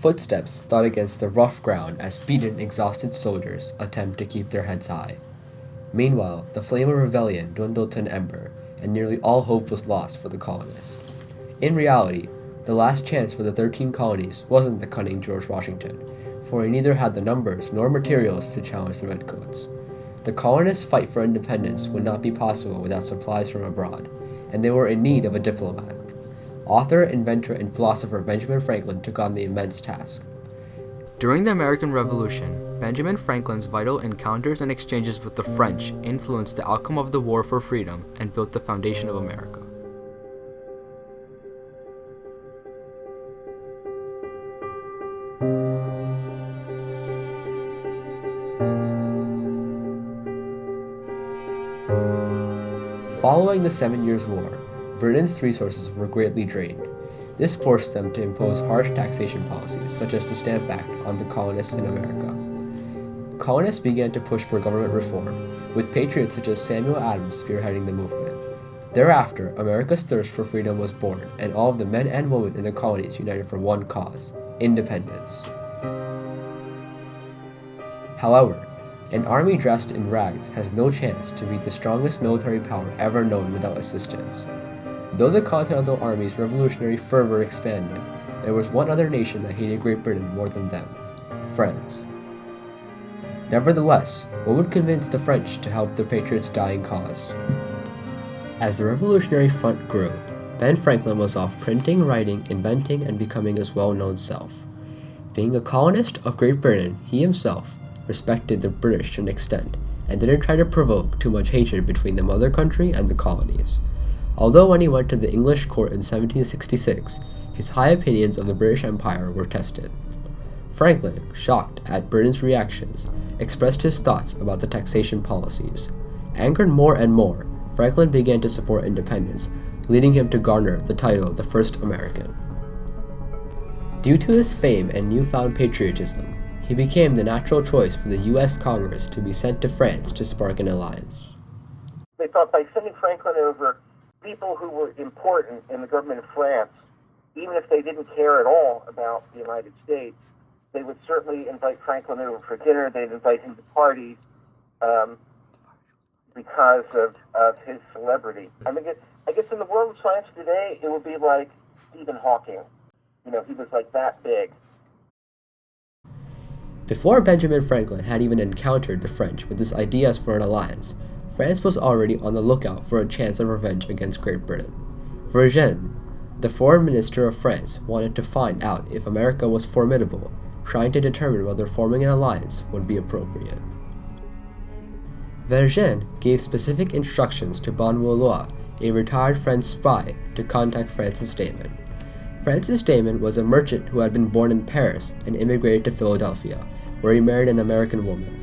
Footsteps thud against the rough ground as beaten, exhausted soldiers attempt to keep their heads high. Meanwhile, the flame of rebellion dwindled to an ember, and nearly all hope was lost for the colonists. In reality, the last chance for the 13 colonies wasn't the cunning George Washington, for he neither had the numbers nor materials to challenge the Redcoats. The colonists' fight for independence would not be possible without supplies from abroad, and they were in need of a diplomat. Author, inventor, and philosopher Benjamin Franklin took on the immense task. During the American Revolution, Benjamin Franklin's vital encounters and exchanges with the French influenced the outcome of the War for Freedom and built the foundation of America. Following the 7 Years' War, Britain's resources were greatly drained. This forced them to impose harsh taxation policies, such as the Stamp Act, on the colonists in America. Colonists began to push for government reform, with patriots such as Samuel Adams spearheading the movement. Thereafter, America's thirst for freedom was born, and all of the men and women in the colonies united for one cause: independence. However, an army dressed in rags has no chance to beat the strongest military power ever known without assistance. Though the Continental Army's revolutionary fervor expanded, there was one other nation that hated Great Britain more than them: France. Nevertheless, what would convince the French to help their patriots' dying cause? As the Revolutionary Front grew, Ben Franklin was off printing, writing, inventing, and becoming his well-known self. Being a colonist of Great Britain, he himself respected the British to an extent, and didn't try to provoke too much hatred between the mother country and the colonies. Although when he went to the English court in 1766, his high opinions of the British Empire were tested. Franklin, shocked at Britain's reactions, expressed his thoughts about the taxation policies. Angered more and more, Franklin began to support independence, leading him to garner the title the First American. Due to his fame and newfound patriotism, he became the natural choice for the U.S. Congress to be sent to France to spark an alliance. They thought by sending Franklin over, people who were important in the government of France, even if they didn't care at all about the United States, they would certainly invite Franklin over for dinner. They'd invite him to parties because of his celebrity. I guess in the world of science today, it would be like Stephen Hawking. You know, he was like that big. Before Benjamin Franklin had even encountered the French with his ideas for an alliance, France was already on the lookout for a chance of revenge against Great Britain. Vergennes, the foreign minister of France, wanted to find out if America was formidable, trying to determine whether forming an alliance would be appropriate. Vergennes gave specific instructions to Bonvalois, a retired French spy, to contact Francis Damon. Francis Damon was a merchant who had been born in Paris and immigrated to Philadelphia, where he married an American woman.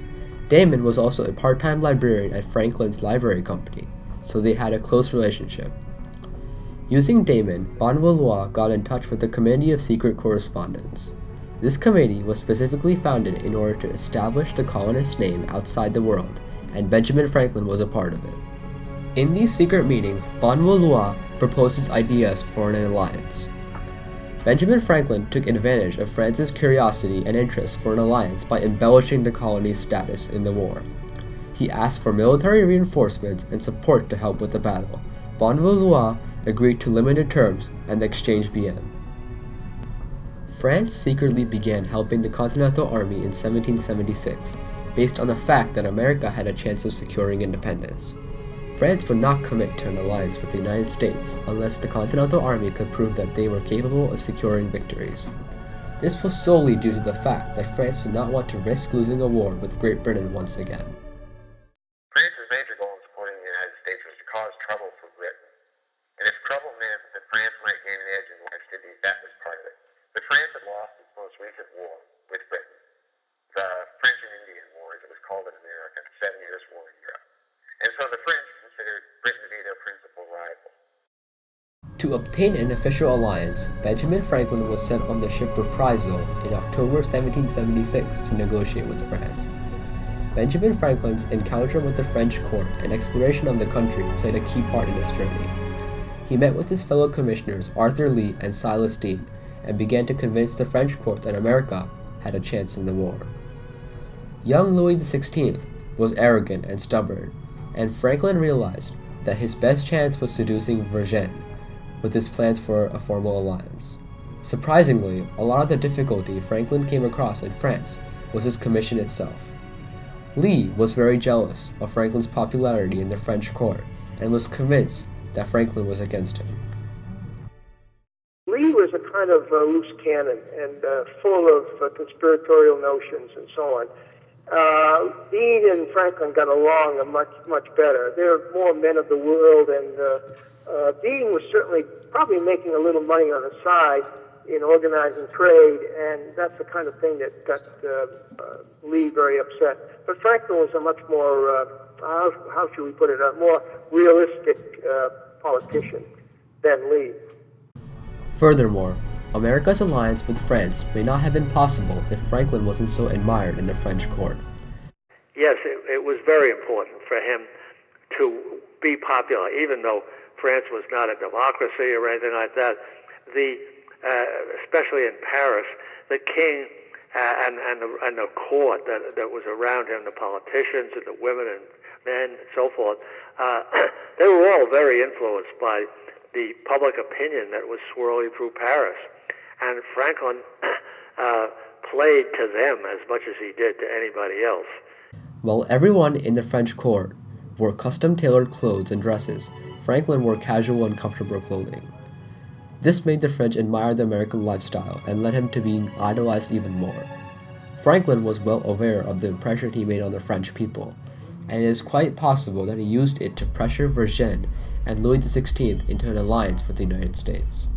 Damon was also a part-time librarian at Franklin's library company, so they had a close relationship. Using Damon, Bonvalois got in touch with the Committee of Secret Correspondence. This committee was specifically founded in order to establish the colonists' name outside the world, and Benjamin Franklin was a part of it. In these secret meetings, Bonvalois proposed his ideas for an alliance. Benjamin Franklin took advantage of France's curiosity and interest for an alliance by embellishing the colony's status in the war. He asked for military reinforcements and support to help with the battle. Bonvalois agreed to limited terms, and the exchange began. France secretly began helping the Continental Army in 1776, based on the fact that America had a chance of securing independence. France would not commit to an alliance with the United States unless the Continental Army could prove that they were capable of securing victories. This was solely due to the fact that France did not want to risk losing a war with Great Britain once again. France's major goal in supporting the United States was to cause trouble for Britain. And if trouble meant that France might gain an edge in the West Indies, that was part of it. But France had lost its most recent war with Britain, the French and Indian War, as it was called in America, the 7 Years' War in Europe. And so the French considered Britain to be their principal rival. To obtain an official alliance, Benjamin Franklin was sent on the ship Reprisal in October 1776 to negotiate with France. Benjamin Franklin's encounter with the French court and exploration of the country played a key part in his journey. He met with his fellow commissioners Arthur Lee and Silas Deane, and began to convince the French court that America had a chance in the war. Young Louis XVI was arrogant and stubborn, and Franklin realized that his best chance was seducing Vergennes with his plans for a formal alliance. Surprisingly, a lot of the difficulty Franklin came across in France was his commission itself. Lee was very jealous of Franklin's popularity in the French court and was convinced that Franklin was against him. Lee was a kind of loose cannon and full of conspiratorial notions and so on. Dean and Franklin got along much better. They're more men of the world, and Dean was certainly probably making a little money on the side in organizing trade, and that's the kind of thing that got Lee very upset. But Franklin was a much more, how should we put it, a more realistic politician than Lee. Furthermore, America's alliance with France may not have been possible if Franklin wasn't so admired in the French court. Yes, it was very important for him to be popular, even though France was not a democracy or anything like that. Especially in Paris, the king and the court that was around him, the politicians and the women and men and so forth, they were all very influenced by the public opinion that was swirling through Paris. And Franklin played to them as much as he did to anybody else. While everyone in the French court wore custom-tailored clothes and dresses, Franklin wore casual and comfortable clothing. This made the French admire the American lifestyle and led him to being idolized even more. Franklin was well aware of the impression he made on the French people, and it is quite possible that he used it to pressure Vergennes and Louis XVI into an alliance with the United States.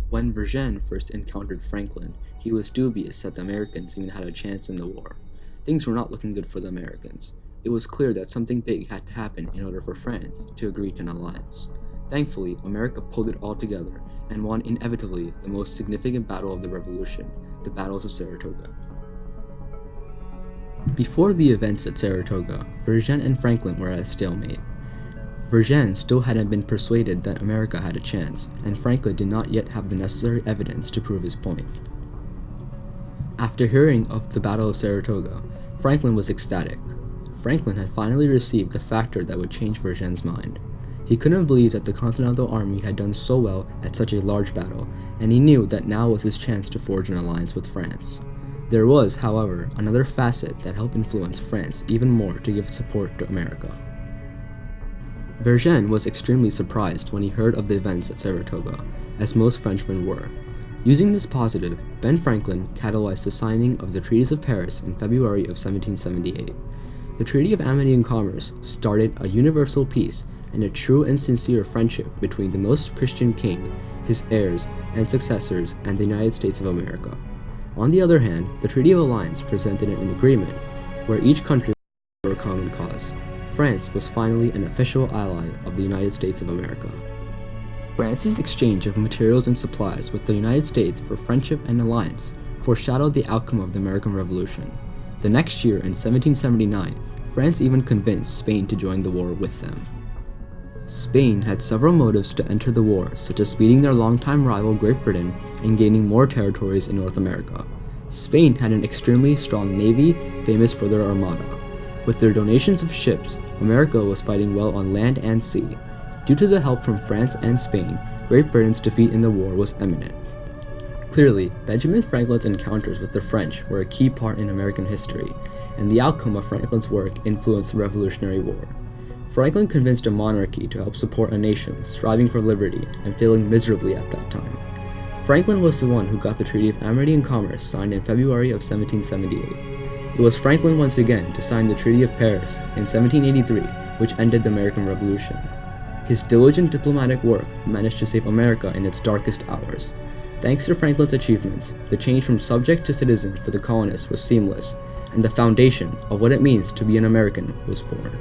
When Vergennes first encountered Franklin, he was dubious that the Americans even had a chance in the war. Things were not looking good for the Americans. It was clear that something big had to happen in order for France to agree to an alliance. Thankfully, America pulled it all together and won inevitably the most significant battle of the Revolution, the battles of Saratoga. Before the events at Saratoga, Vergennes and Franklin were at a stalemate. Vergennes still hadn't been persuaded that America had a chance, and Franklin did not yet have the necessary evidence to prove his point. After hearing of the Battle of Saratoga, Franklin was ecstatic. Franklin had finally received the factor that would change Vergennes' mind. He couldn't believe that the Continental Army had done so well at such a large battle, and he knew that now was his chance to forge an alliance with France. There was, however, another facet that helped influence France even more to give support to America. Vergennes was extremely surprised when he heard of the events at Saratoga, as most Frenchmen were. Using this positive, Ben Franklin catalyzed the signing of the Treaties of Paris in February of 1778. The Treaty of Amity and Commerce started a universal peace and a true and sincere friendship between the Most Christian King, his heirs and successors, and the United States of America. On the other hand, the Treaty of Alliance presented an agreement where each country for a common cause. France was finally an official ally of the United States of America. France's exchange of materials and supplies with the United States for friendship and alliance foreshadowed the outcome of the American Revolution. The next year, in 1779, France even convinced Spain to join the war with them. Spain had several motives to enter the war, such as beating their longtime rival Great Britain and gaining more territories in North America. Spain had an extremely strong navy, famous for their armada. With their donations of ships, America was fighting well on land and sea. Due to the help from France and Spain, Great Britain's defeat in the war was imminent. Clearly, Benjamin Franklin's encounters with the French were a key part in American history, and the outcome of Franklin's work influenced the Revolutionary War. Franklin convinced a monarchy to help support a nation striving for liberty and failing miserably at that time. Franklin was the one who got the Treaty of Amity and Commerce signed in February of 1778. It was Franklin once again to sign the Treaty of Paris in 1783, which ended the American Revolution. His diligent diplomatic work managed to save America in its darkest hours. Thanks to Franklin's achievements, the change from subject to citizen for the colonists was seamless, and the foundation of what it means to be an American was born.